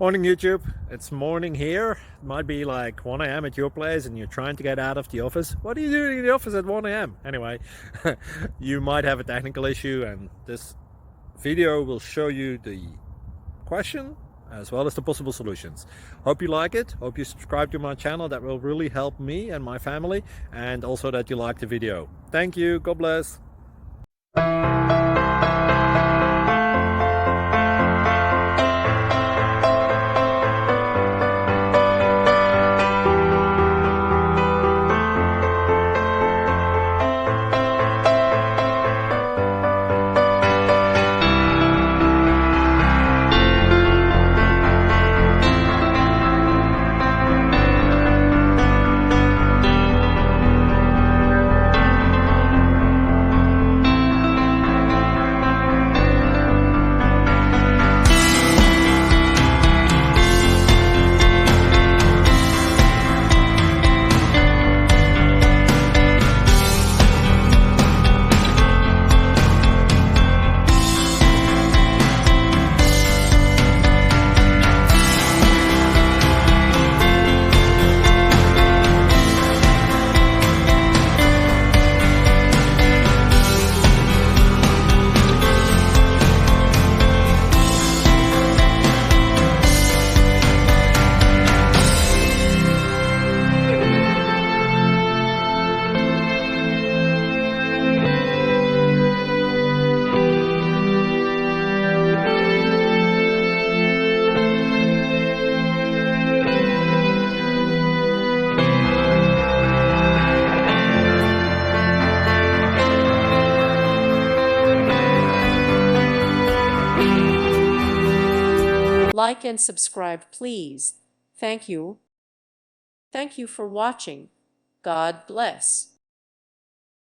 Morning YouTube, it's morning here. It might be like 1 a.m. at your place and you're trying to get out of the office. What are you doing in the office at 1 a.m.? Anyway, you might have a technical issue and this video will show you the question as well as the possible solutions. Hope you like it, hope you subscribe to my channel. That will really help me and my family, and also that you like the video. Thank you, God bless. Like and subscribe, please. Thank you. Thank you for watching. God bless.